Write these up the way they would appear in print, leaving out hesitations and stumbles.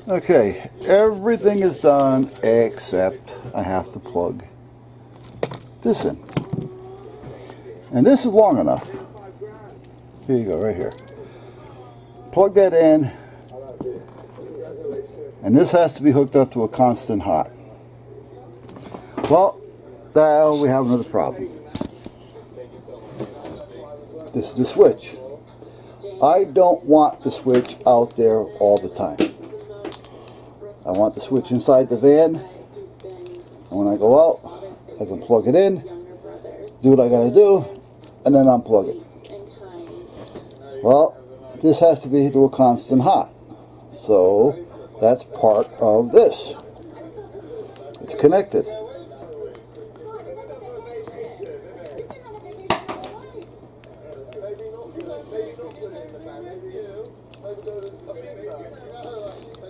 Okay, everything is done except I have to plug this in. And this is long enough. Here you go, right here. Plug that in. And this has to be hooked up to a constant hot. Well, now we have another problem. This is the switch. I don't want the switch out there all the time. I want the switch inside the van, and when I go out, I can plug it in, do what I gotta do, and then unplug it. Well, this has to be to a constant hot, so that's part of this. It's connected.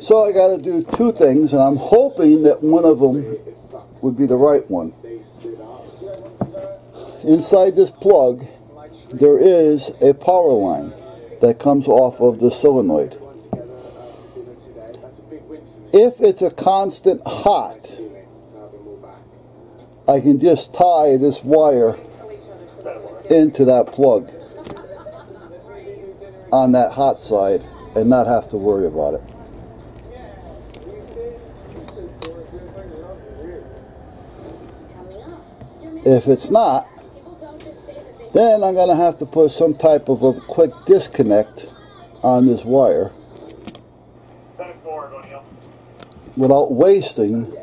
So I got to do two things, and I'm hoping that one of them would be the right one. Inside this plug, there is a power line that comes off of the solenoid. If it's a constant hot, I can just tie this wire into that plug on that hot side and not have to worry about it. If it's not, then I'm going to have to put some type of a quick disconnect on this wire without wasting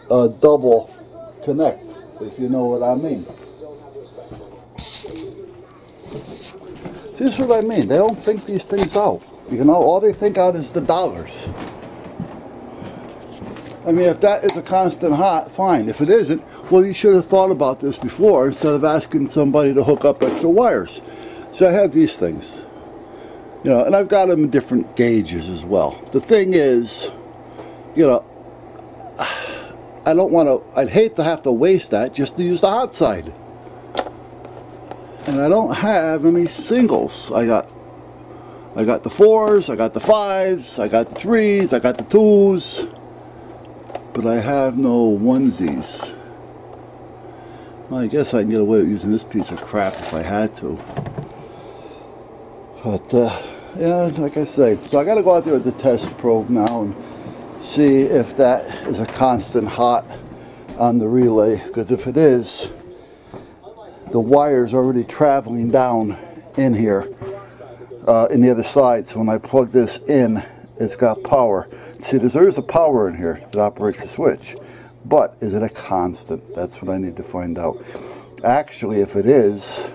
a double connect, if you know what I mean. This is what I mean. They don't think these things out. You know, all they think out is the dollars. I mean, if that is a constant hot, fine. If it isn't, well, you should have thought about this before instead of asking somebody to hook up extra wires. So I have these things, you know, and I've got them in different gauges as well. The thing is, you know, I don't want to, I'd hate to have to waste that just to use the hot side. And I don't have any singles. I got the 4s, I got the 5s, I got the 3s, I got the 2s. But I have no onesies. Well, I guess I can get away with using this piece of crap if I had to. But, yeah, like I say, so I got to go out there with the test probe now and see if that is a constant hot on the relay. Because if it is, the wire's already traveling down in here, in the other side. So when I plug this in, it's got power. See, there's a power in here that operates the switch, but is it a constant? That's what I need to find out. Actually, if it is,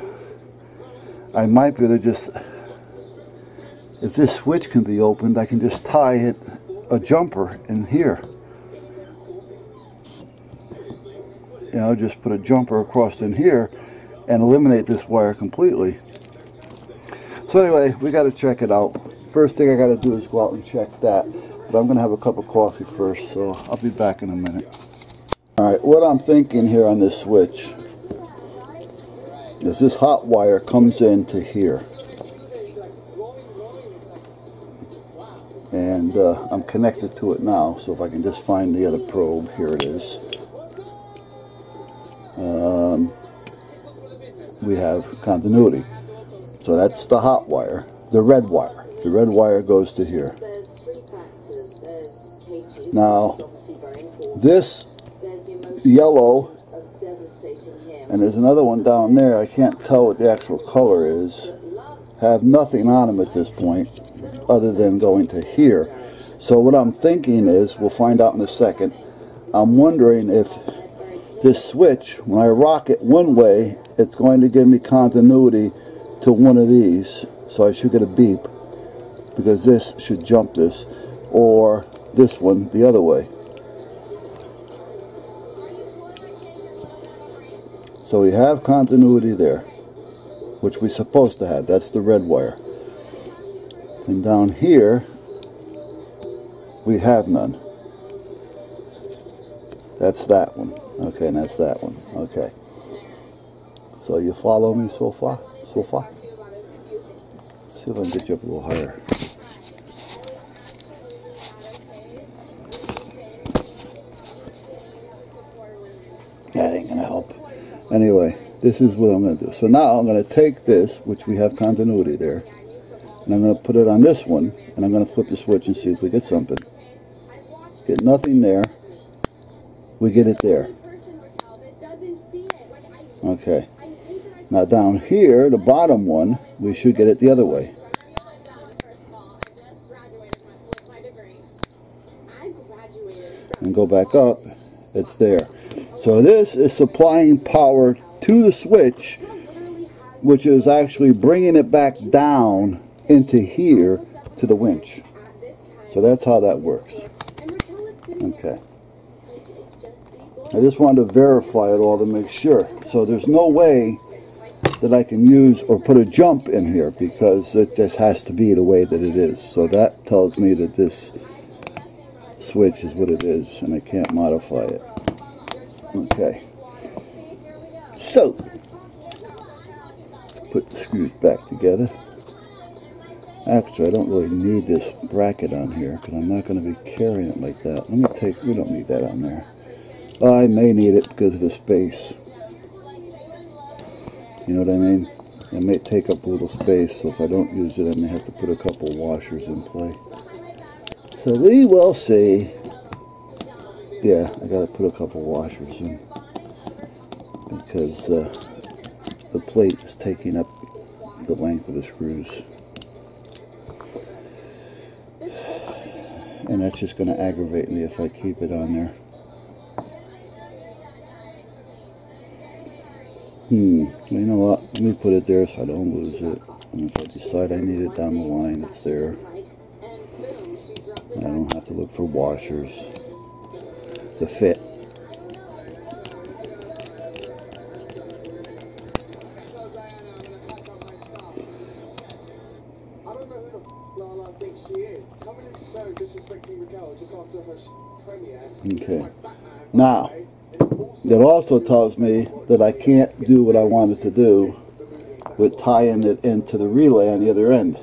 I might be able to just, if this switch can be opened, I can just tie a jumper in here. You know, just put a jumper across in here and eliminate this wire completely. So anyway, we got to check it out. First thing I got to do is go out and check that. But I'm going to have a cup of coffee first, so I'll be back in a minute. Alright, what I'm thinking here on this switch is this hot wire comes into here. And I'm connected to it now, so if I can just find the other probe, here it is. We have continuity. So that's the hot wire, the red wire. The red wire goes to here. Now, this yellow, and there's another one down there, I can't tell what the actual color is, have nothing on them at this point other than going to here. So what I'm thinking is, we'll find out in a second, I'm wondering if this switch, when I rock it one way, it's going to give me continuity to one of these, so I should get a beep, because this should jump this, or this one the other way. So we have continuity there, which we're supposed to have. That's the red wire. And down here, we have none. That's that one. Okay, and that's that one. Okay. So you follow me so far? So far? See, See if I can get you up a little higher. That ain't gonna help. Anyway, this is what I'm gonna do. So now I'm gonna take this, which we have continuity there, and I'm gonna put it on this one, and I'm gonna flip the switch and see if we get something. Get nothing there. We get it there. Okay. Now down here, the bottom one, we should get it the other way. And go back up, it's there. So this is supplying power to the switch, which is actually bringing it back down into here to the winch. So that's how that works. Okay. I just wanted to verify it all to make sure. So there's no way that I can use or put a jump in here because it just has to be the way that it is. So that tells me that this switch is what it is and I can't modify it. Okay. So, put the screws back together. Actually, I don't really need this bracket on here because I'm not going to be carrying it like that. We don't need that on there. I may need it because of the space. You know what I mean? It may take up a little space, so if I don't use it, I may have to put a couple washers in play. So we will see. Yeah, I got to put a couple washers in because the plate is taking up the length of the screws. And that's just going to aggravate me if I keep it on there. You know what? Let me put it there so I don't lose it. And if I decide I need it down the line, it's there. I don't have to look for washers to fit. Okay. Now, it also tells me that I can't do what I wanted to do with tying it into the relay on the other end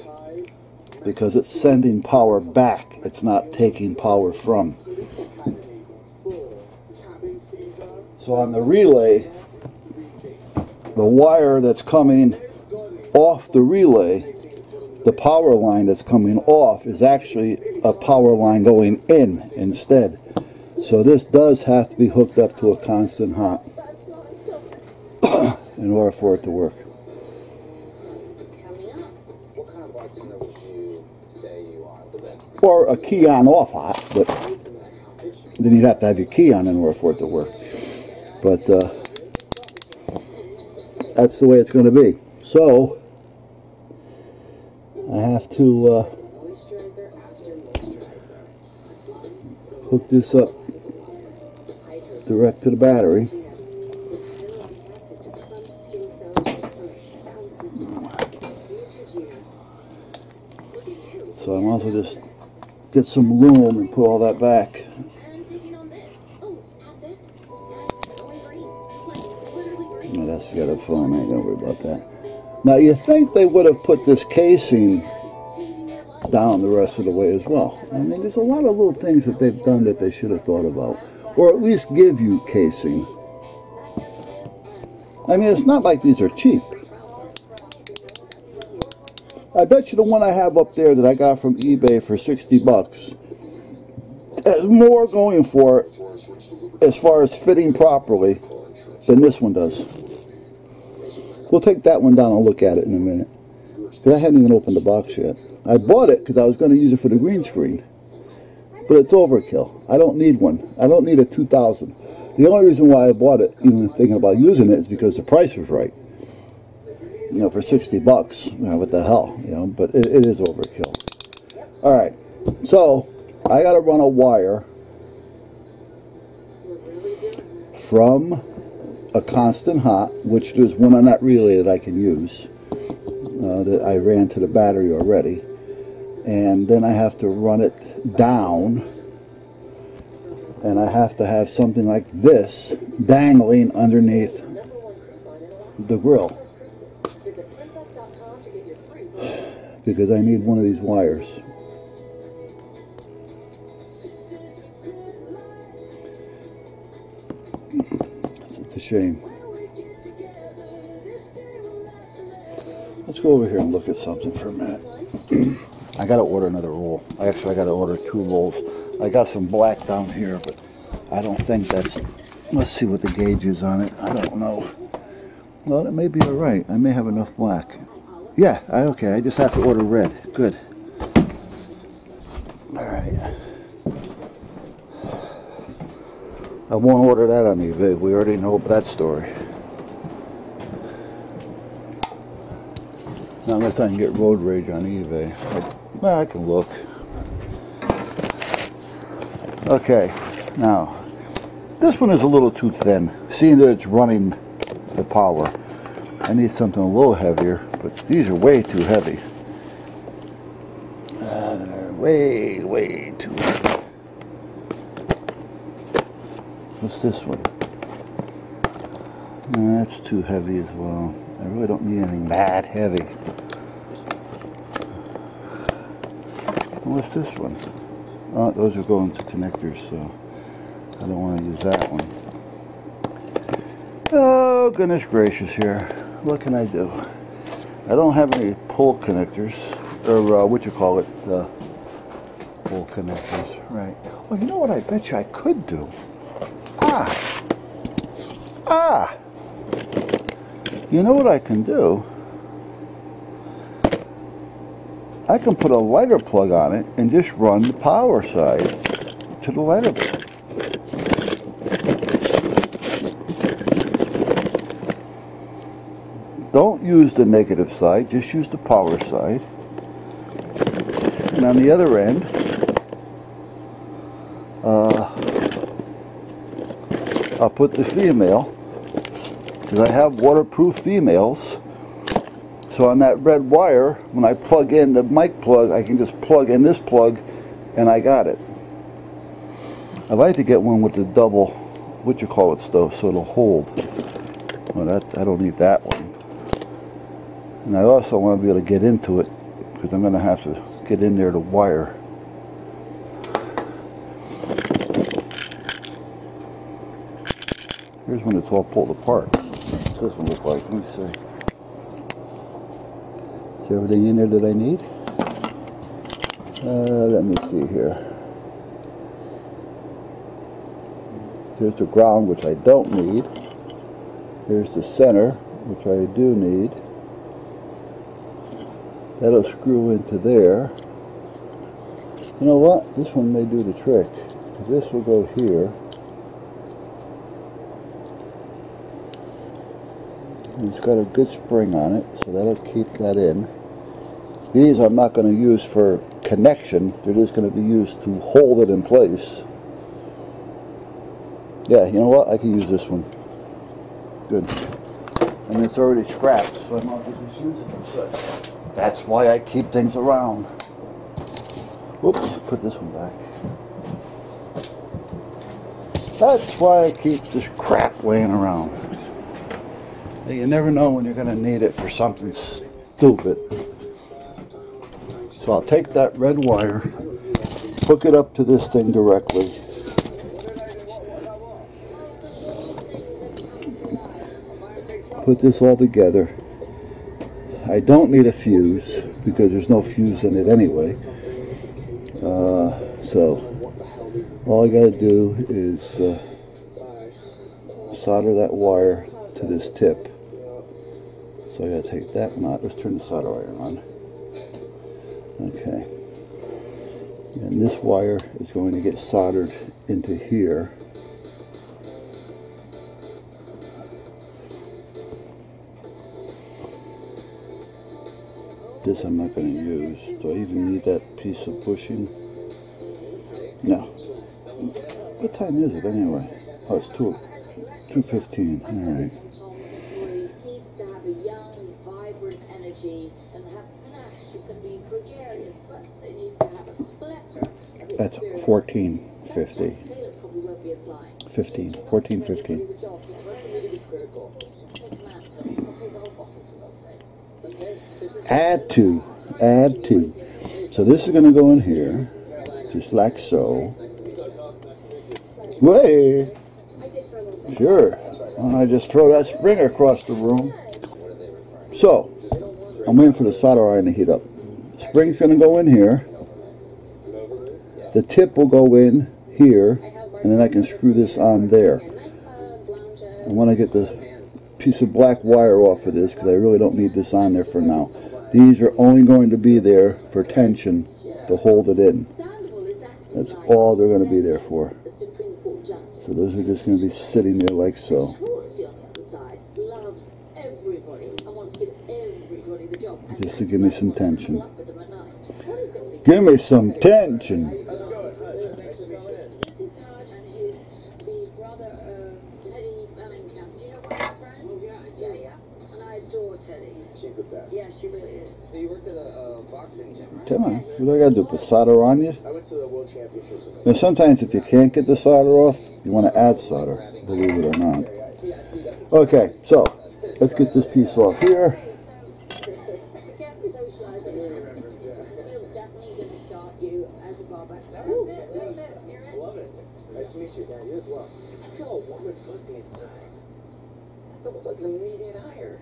because it's sending power back. It's not taking power from. So on the relay, the wire that's coming off the relay, the power line that's coming off is actually a power line going in instead. So this does have to be hooked up to a constant hot in order for it to work. Or a key on off hot, but then you'd have to have your key on in order for it to work. But that's the way it's going to be. So I have to hook this up direct to the battery. So I might as well just get some room and put all that back. No, that's the other phone. I ain't gonna worry about that. Now you think they would have put this casing down the rest of the way as well. I mean, there's a lot of little things that they've done that they should have thought about. Or at least give you casing. I mean, it's not like these are cheap. I bet you the one I have up there that I got from eBay for 60 bucks has more going for it as far as fitting properly than this one does. We'll take that one down and look at it in a minute. Because I haven't even opened the box yet. I bought it because I was going to use it for the green screen. But it's overkill. I don't need one. I don't need a 2000. The only reason why I bought it, even thinking about using it, is because the price was right. You know, for 60 bucks, you know, what the hell, you know, but it is overkill. Alright, so I got to run a wire from a constant hot, which there's one on that relay that I can use, that I ran to the battery already. And then I have to run it down, and I have to have something like this dangling underneath the grill. because I need one of these wires. It's a shame. Let's go over here and look at something for a minute. I gotta order another roll. I gotta order 2 rolls. I got some black down here, but I don't think that's... Let's see what the gauge is on it. I don't know. Well, it may be alright. I may have enough black. Yeah, okay. I just have to order red. Good. Alright. I won't order that on eBay. We already know that story. Not unless I can get road rage on eBay. Well, I can look. Okay, now this one is a little too thin, seeing that it's running the power. I need something a little heavier, but these are way too heavy. Way too heavy. What's this one? That's too heavy as well. I really don't need anything that heavy. What's this one? Oh, those are going to connectors, so I don't want to use that one. Oh, goodness gracious here. What can I do? I don't have any pull connectors, or what you call it, the pull connectors, right. Well, you know what I bet you I could do? You know what I can do? I can put a lighter plug on it and just run the power side to the lighter plug. Don't use the negative side, just use the power side. And on the other end, I'll put the female, because I have waterproof females. So on that red wire, when I plug in the mic plug, I can just plug in this plug, and I got it. I'd like to get one with the double, what you call it, stuff, so it'll hold. Well, I don't need that one. And I also want to be able to get into it, because I'm going to have to get in there to wire. Here's when it's all pulled apart. What's this one look like? Let me see. Is everything in there that I need? Let me see here. Here's the ground, which I don't need. Here's the center, which I do need. That'll screw into there. You know what? This one may do the trick. This will go here. And it's got a good spring on it, so that'll keep that in. These I'm not going to use for connection. They're just going to be used to hold it in place. Yeah, you know what? I can use this one. Good. I mean, it's already scrapped, so I might as well just use it for such. That's why I keep things around. Whoops, put this one back. That's why I keep this crap laying around. You never know when you're going to need it for something stupid. So I'll take that red wire, hook it up to this thing directly. Put this all together. I don't need a fuse because there's no fuse in it anyway. So all I got to do is solder that wire to this tip. So I got to take that one out. Let's turn the solder iron on. Okay. And this wire is going to get soldered into here. This I'm not going to use. Do I even need that piece of bushing? No. What time is it anyway? Oh, it's 2:15. All right. That's 14:50. 14:15. Add to Add to. So this is going to go in here, just like so. Wait. Sure. And I just throw that spring across the room. So, I'm waiting for the solder iron to heat up. The spring's going to go in here. The tip will go in here, and then I can screw this on there. I want to get the piece of black wire off of this because I really don't need this on there for now. These are only going to be there for tension to hold it in. That's all they're going to be there for. So those are just going to be sitting there like so. Just to give me some tension. Give me some tension. She's the best. Yeah, she really is. So you worked at a boxing gym, right? Come on. What do I got to do? Put solder on you? I went to the World Championships. Now sometimes if you can't get the solder off, you want to add solder, believe it or not. Okay, so let's get this piece off here. Love it. Nice to meet you. Yeah, you as well. I feel a warm and fuzzy inside. Almost like an immediate ire.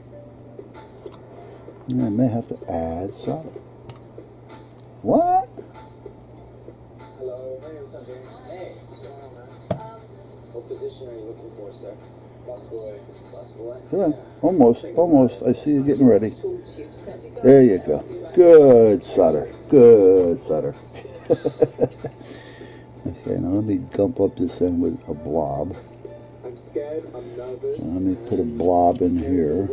I may have to add solder. What? Hello, my name's Hunter. Hey, what's going on, man? What position are you looking for, sir? Boss boy. Boss boy? Come on. Almost, almost. I see you getting ready. There you go. Good solder. Good solder. Okay, now let me gump up this end with a blob. I'm scared, I'm nervous. Let me put a blob in here.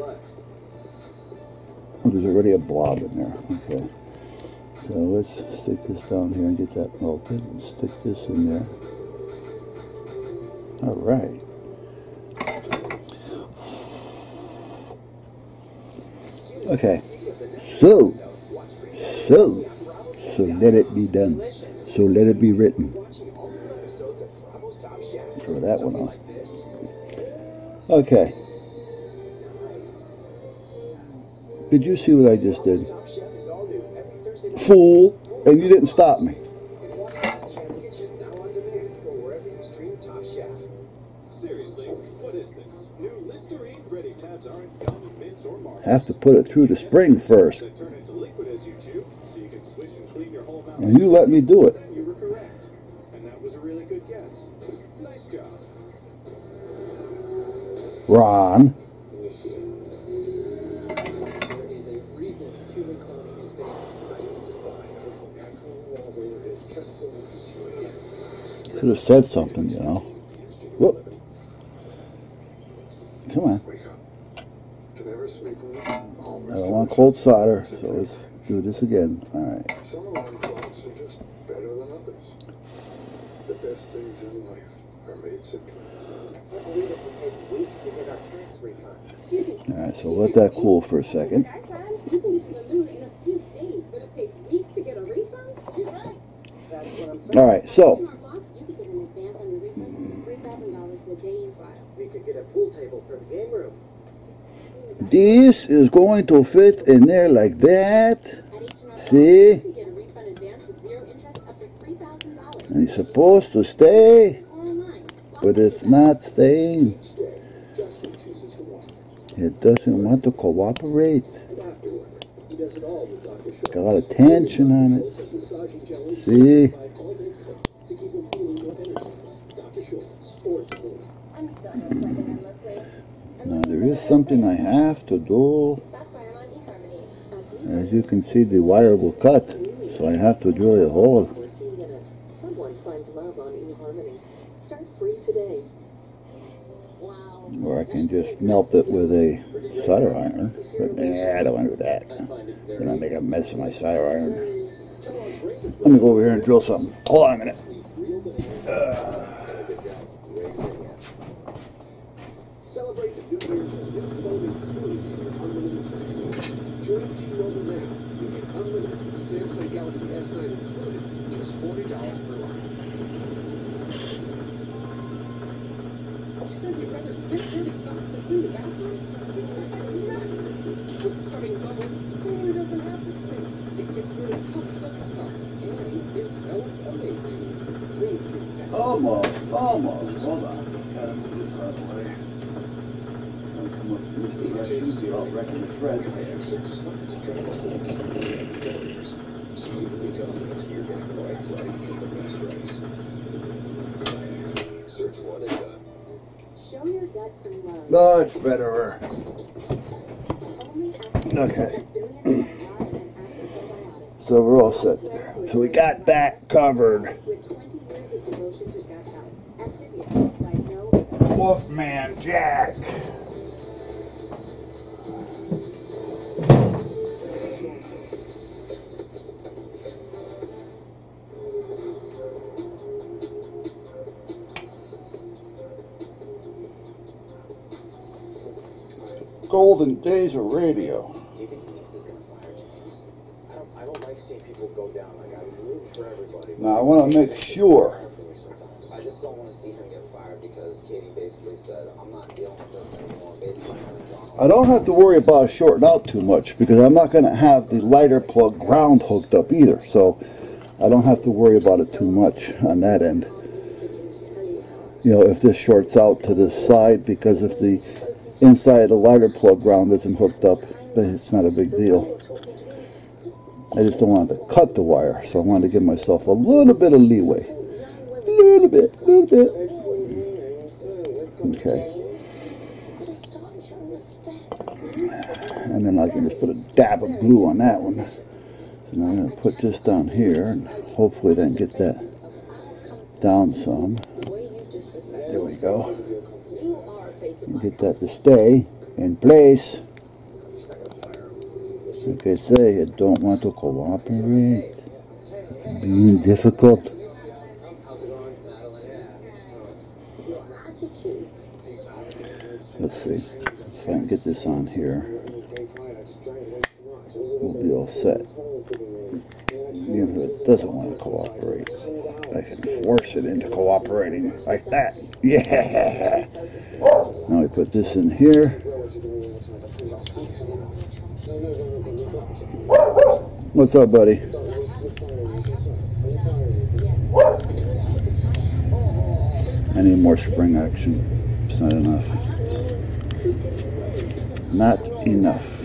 Oh, there's already a blob in there. Okay. So let's stick this down here and get that melted and stick this in there. All right. Okay. So let it be done. So let it be written. Throw that one on. Okay. Did you see what I just did? Fool! And you didn't stop me. Have to put it through the spring first. And you let me do it. You were correct. And that was a really good guess. Nice job. Ron. Could have said something, you know. Whoop. Come on. I don't want cold solder, so let's do this again. All right. Some of our products are just better than others. The best things in life are made simply. All right, so let that cool for a second. All right, so this is going to fit in there like that. See? And it's supposed to stay, but it's not staying. It doesn't want to cooperate. Got a lot of tension on it. See? Now there is something I have to do. As you can see, the wire will cut, so I have to drill a hole. Or I can just melt it with a solder iron. But nah, I don't want to do that. Then I make a mess of my solder iron. Let me go over here and drill something. Hold on a minute. Celebrate the New Year's with new clothing Join T-Mobile now. You get unlimited Samsung Galaxy S9 included, just $40 per line. You said you'd rather spend 30 socks than clean the bathroom? That's nuts. With starting bubbles, cleaner doesn't have to stink. Almost. Hold on. Gotta put this out of the way. It's gonna come up in this direction, so I'll wrecking the thread. Search one and done. Show your gut some love. Much better. Okay. So we're all set there. So we got that covered. Wolfman Jack. Golden days of radio. Do you think this is going to fire James? I don't like seeing people go down. Like, I root for everybody. Now I want to make sure. I just don't want to see him get fired because Katie basically said, I'm not dealing with this anymore. Basically, I don't have to worry about shorting out too much because I'm not going to have the lighter plug ground hooked up either. So I don't have to worry about it too much on that end. You know, if this shorts out to the side, because if the inside of the lighter plug ground isn't hooked up, then it's not a big deal. I just don't want to cut the wire, so I want to give myself a little bit of leeway. Little bit. Okay. And then I can just put a dab of glue on that one. So now I'm going to put this down here and hopefully then get that down some. There we go. And get that to stay in place. Like I say, I don't want to cooperate. It's being difficult. Let's see. If I can get this on here, we'll be all set. Even if it doesn't want to cooperate, I can force it into cooperating like that. Yeah! Now we put this in here. What's up, buddy? I need more spring action. It's not enough. Not enough.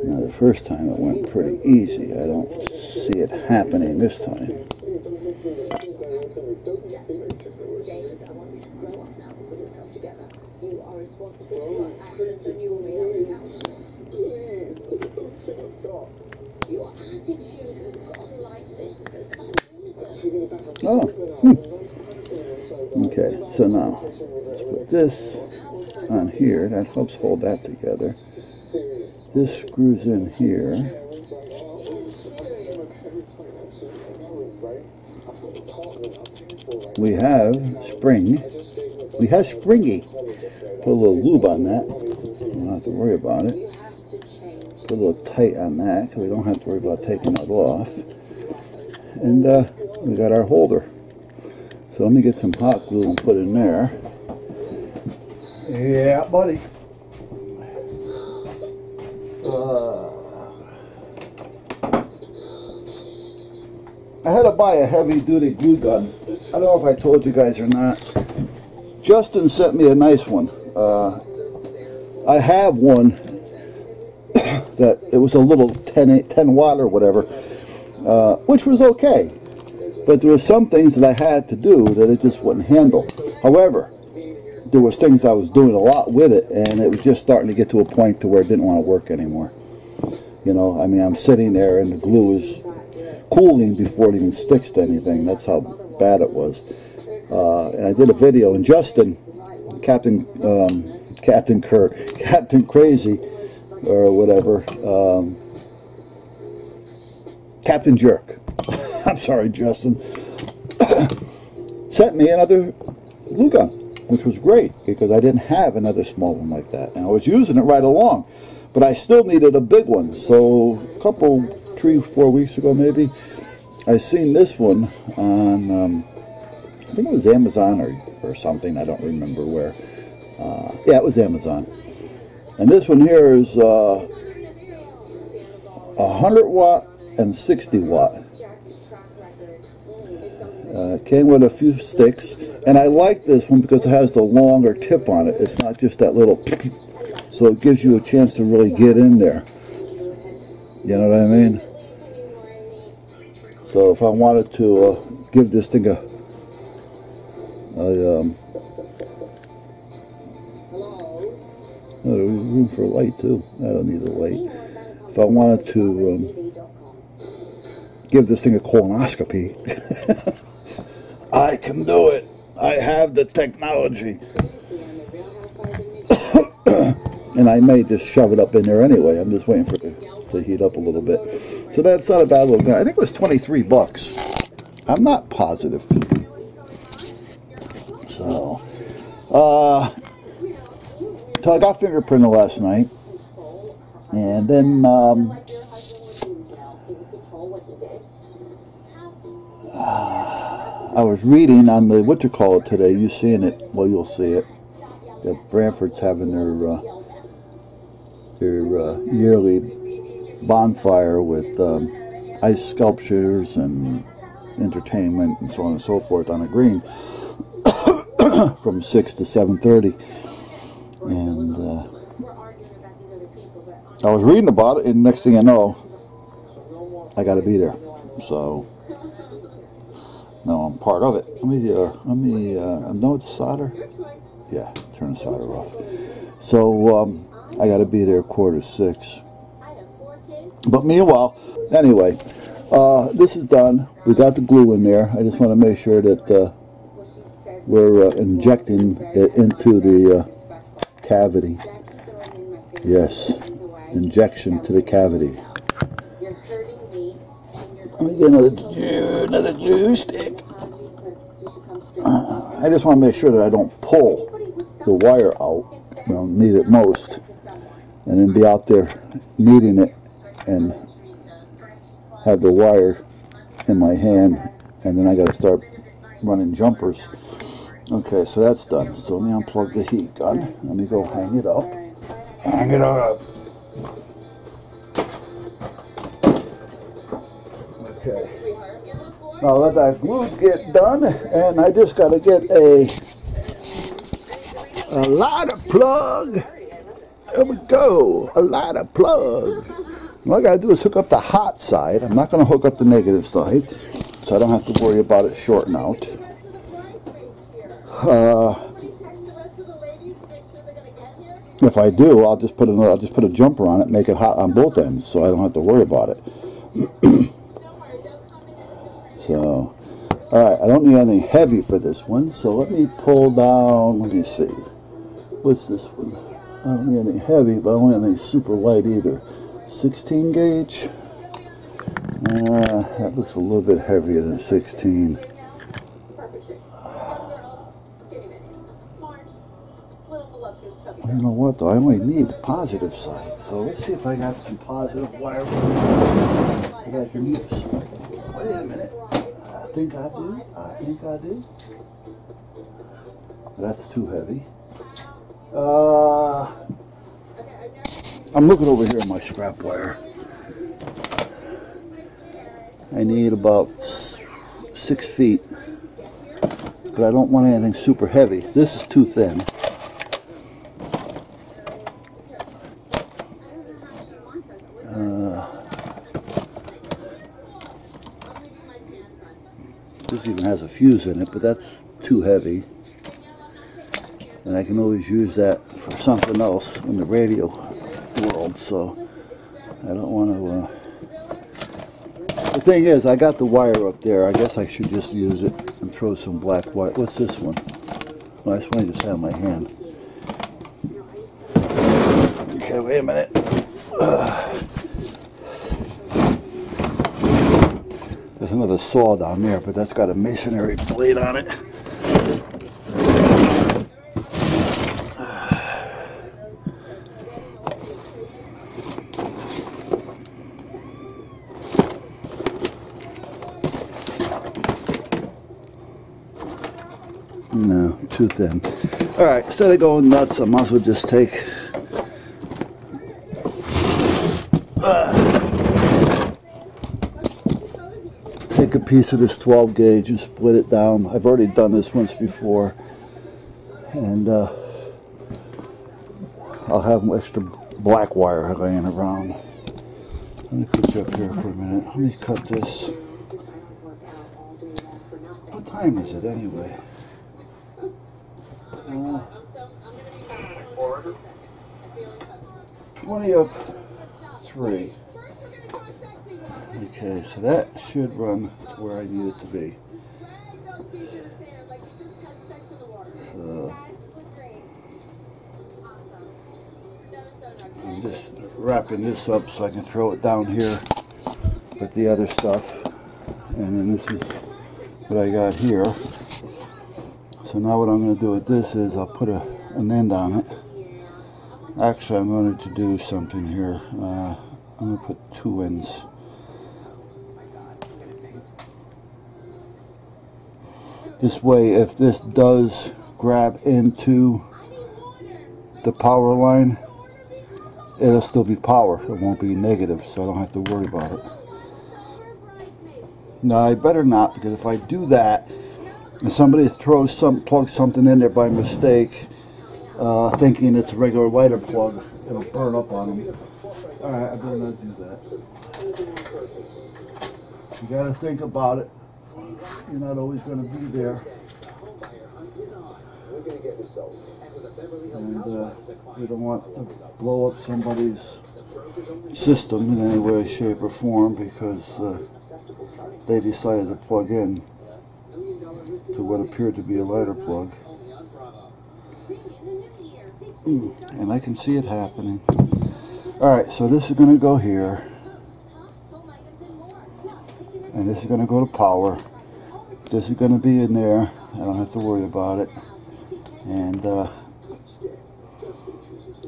Now the first time it went pretty easy. I don't see it happening this time. Oh. Okay, so now let's put this on here. That helps hold that together. This screws in here. We have spring. We have springy. Put a little lube on that. We don't have to worry about it. Put a little tight on that because we don't have to worry about taking that off. And we got our holder. So let me get some hot glue and put in there. Yeah, buddy. I had to buy a heavy-duty glue gun. I don't know if I told you guys or not. Justin sent me a nice one. I have one that it was a little 10 watt or whatever, which was okay. But there were some things that I had to do that it just wouldn't handle. However, there was things I was doing a lot with it, and it was just starting to get to a point to where it didn't want to work anymore. You know, I mean, I'm sitting there and the glue is cooling before it even sticks to anything. That's how bad it was. And I did a video, and Justin, Captain Crazy, or whatever, Captain Jerk. I'm sorry, Justin. Sent me another glue gun, which was great because I didn't have another small one like that, and I was using it right along, but I still needed a big one. So a couple, 3-4 weeks ago maybe, I seen this one on I think it was Amazon or something, I don't remember where, Yeah, it was Amazon. And this one here is 100 watt and 60 watt. Came with a few sticks, and I like this one because it has the longer tip on it. It's not just that little, so it gives you a chance to really get in there. You know what I mean? So if I wanted to give this thing a there's room for a light too. I don't need a light. If I wanted to give this thing a colonoscopy, I can do it. I have the technology. And I may just shove it up in there anyway. I'm just waiting for it to heat up a little bit. So that's not a bad little gun. I think it was 23 bucks. I'm not positive. So, so I got fingerprinted last night. And then, I was reading on the what-you-call-it today. You seeing it? Well, you'll see it. That Brantford's having their yearly bonfire with ice sculptures and entertainment and so on and so forth on a green from 6 to 7:30. And I was reading about it, and next thing I know, I got to be there. So. No, I'm part of it. Let me I'm done with the solder. Yeah, turn the solder off. So, I gotta be there 5:45. But meanwhile, anyway, this is done. We got the glue in there. I just want to make sure that we're injecting it into the cavity. Yes, injection to the cavity. Let me get another glue stick. I just want to make sure that I don't pull the wire out. I don't need it most. And then be out there kneading it and have the wire in my hand. And then I got to start running jumpers. Okay, so that's done. So let me unplug the heat gun. Let me go hang it up. Hang it up. Okay. Now let that glue get done, and I just got to get a lighter plug. There we go, a lighter plug. All I got to do is hook up the hot side. I'm not going to hook up the negative side, so I don't have to worry about it shorting out. If I do, I'll just put a jumper on it, make it hot on both ends, so I don't have to worry about it. So, alright, I don't need anything heavy for this one, so let me pull down, let me see, what's this one? I don't need anything heavy, but I don't need anything super light either. 16 gauge, that looks a little bit heavier than 16. You know what though, I only need the positive side, so let's see if I got some positive wire that I can use. Wait a minute. I think I do. That's too heavy. I'm looking over here at my scrap wire. I need about 6 feet, but I don't want anything super heavy. This is too thin. This even has a fuse in it, but that's too heavy. And I can always use that for something else in the radio world, so I don't want to... The thing is, I got the wire up there. I guess I should just use it and throw some black wire. What's this one? Oh, that's one I just had in my hand. Okay, wait a minute. There's another saw down there, but that's got a masonry blade on it. No, too thin. Alright, instead of going nuts, I might as well just take a piece of this 12 gauge and split it down. I've already done this once before, and I'll have extra black wire laying around. Let me put you up here for a minute. Let me cut this. What time is it anyway? 20 of 3. Okay, so that should run where I need it to be. So I'm just wrapping this up so I can throw it down here with the other stuff. And then this is what I got here. So now what I'm going to do with this is I'll put an end on it. Actually, I'm going to do something here. I'm going to put 2 ends. This way, if this does grab into the power line, it'll still be power. It won't be negative, so I don't have to worry about it. Now, I better not, because if I do that, and somebody plugs something in there by mistake, thinking it's a regular lighter plug, it'll burn up on them. Alright, I better not do that. You gotta think about it. You're not always going to be there. And we don't want to blow up somebody's system in any way, shape, or form because they decided to plug in to what appeared to be a lighter plug. And I can see it happening. Alright, so this is going to go here. And this is going to go to power. This is going to be in there. I don't have to worry about it. And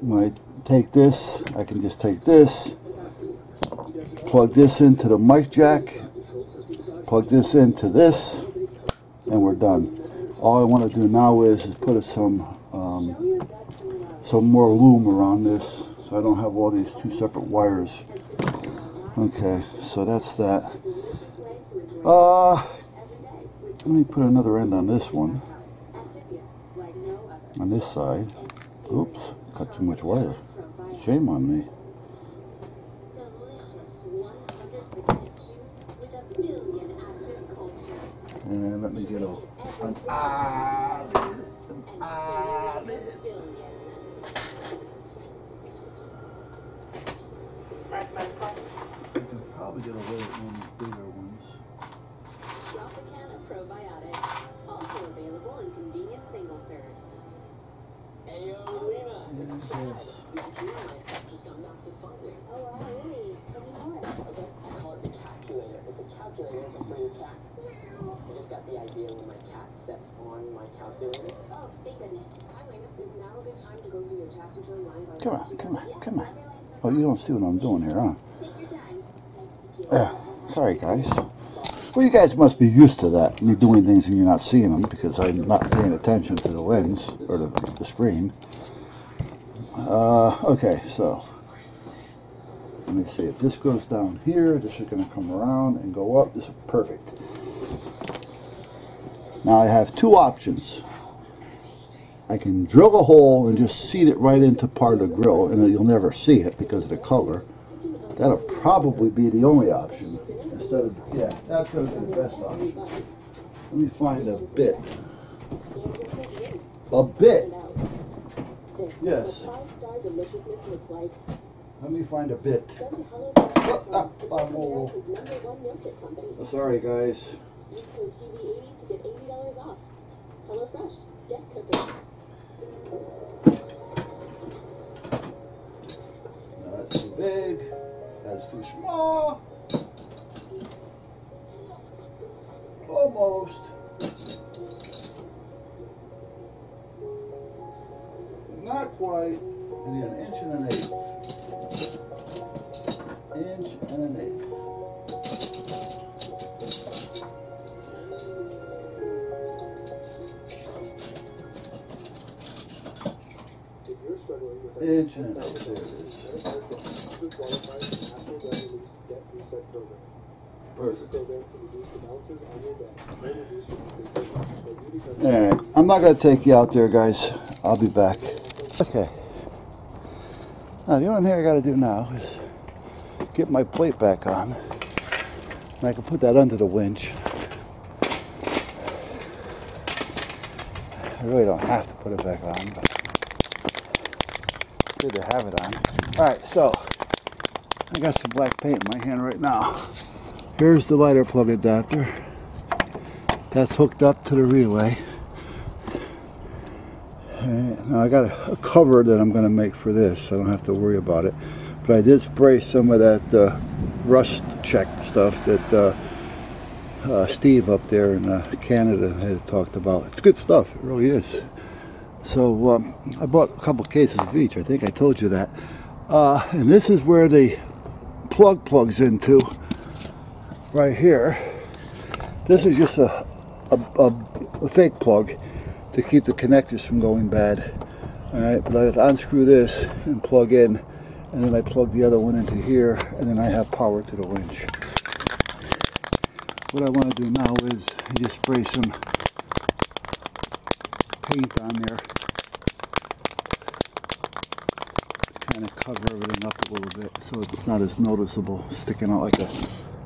when I take this, I can just take this, plug this into the mic jack, plug this into this, and we're done. All I want to do now is put some more loom around this, so I don't have all these 2 separate wires. Okay, so that's that. Let me put another end on this one. On this side. Oops, cut too much wire. Shame on me. And let me get an eyelid. I can probably get away with one of the bigger ones. Probiotic, also available in convenient single serve. Yes. Oh, wow, really? Tell me more. Okay, I call it the calculator. It's a calculator for your cat. I just got the idea when my cat stepped on my calculator. Oh, thank goodness. Hi, Lena. Is now a good time to go through your tax return line by Come on. Oh, you don't see what I'm doing here, huh? Take your time. Sorry, guys. Well, you guys must be used to that, me doing things and you're not seeing them, because I'm not paying attention to the lens, or the screen. Okay, so, let me see, if this goes down here, this is going to come around and go up. This is perfect. Now I have 2 options. I can drill a hole and just seat it right into part of the grill, and you'll never see it because of the color. That'll probably be the only option. Instead of, yeah, that's going to be the best option. Let me find a bit. A bit? Yes. Let me find a bit. Oh, sorry, guys. That's too big. That's too small. Almost. Not quite. I need 1 inch and 1/8. 1 inch and 1/8. Inch and there it is. Perfect. Alright, I'm not going to take you out there, guys. I'll be back. Okay. Now, the only thing I got to do now is get my plate back on. And I can put that under the winch. I really don't have to put it back on, but it's good to have it on. Alright, so I got some black paint in my hand right now. Here's the lighter plug adapter. That's hooked up to the relay. And now I got a cover that I'm going to make for this, so I don't have to worry about it. But I did spray some of that rust check stuff that Steve up there in Canada had talked about. It's good stuff, it really is. So I bought a couple cases of each. I think I told you that. And this is where the plug plugs into. Right here. This is just a fake plug to keep the connectors from going bad. Alright, but I have to unscrew this and plug in, and then I plug the other one into here, and then I have power to the winch. What I want to do now is just spray some paint on there to kind of cover everything up a little bit so it's not as noticeable, sticking out like a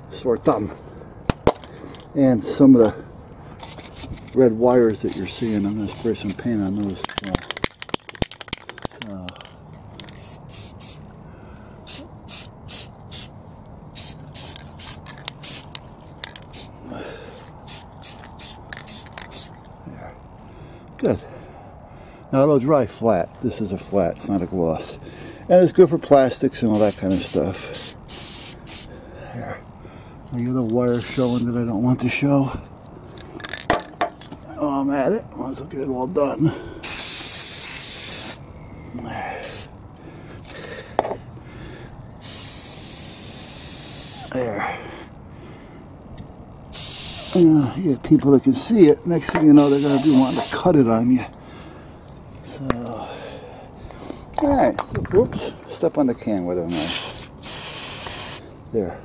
sore thumb. And some of the red wires that you're seeing, I'm going to spray some paint on those as well. There. Good. Now it'll dry flat. This is a flat, it's not a gloss. And it's good for plastics and all that kind of stuff. There. I got a wire showing that I don't want to show. Oh, I'm at it. Might as well get it all done. There. You get people that can see it. Next thing you know, they're going to be wanting to cut it on you. So, alright. So, whoops. Step on the can with a knife. There.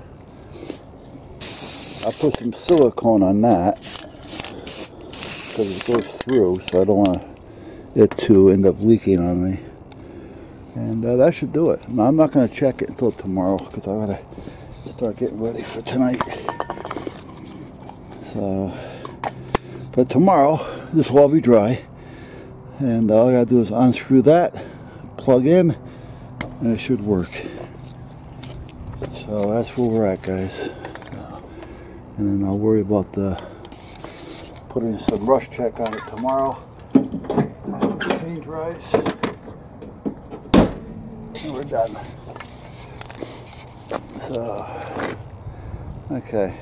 I'll put some silicone on that because it goes through, so I don't want it to end up leaking on me. And that should do it. Now, I'm not going to check it until tomorrow because I got to start getting ready for tonight. So, but tomorrow this will all be dry, and all I got to do is unscrew that, plug in, and it should work. So that's where we're at, guys. And then I'll worry about putting some rust check on it tomorrow. After the paint dries. And we're done. So, okay.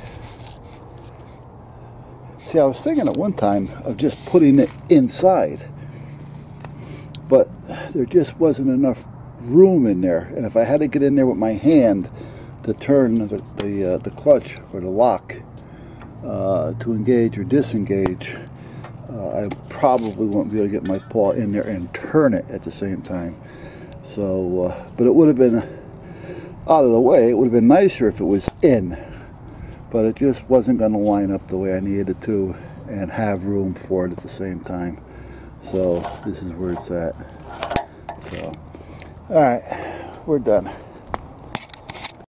See, I was thinking at one time of just putting it inside. But there just wasn't enough room in there. And if I had to get in there with my hand to turn the clutch or the lock, to engage or disengage, I probably won't be able to get my paw in there and turn it at the same time. So, but it would have been out of the way. It would have been nicer if it was in, but it just wasn't going to line up the way I needed it to and have room for it at the same time. So this is where it's at. So, all right, we're done.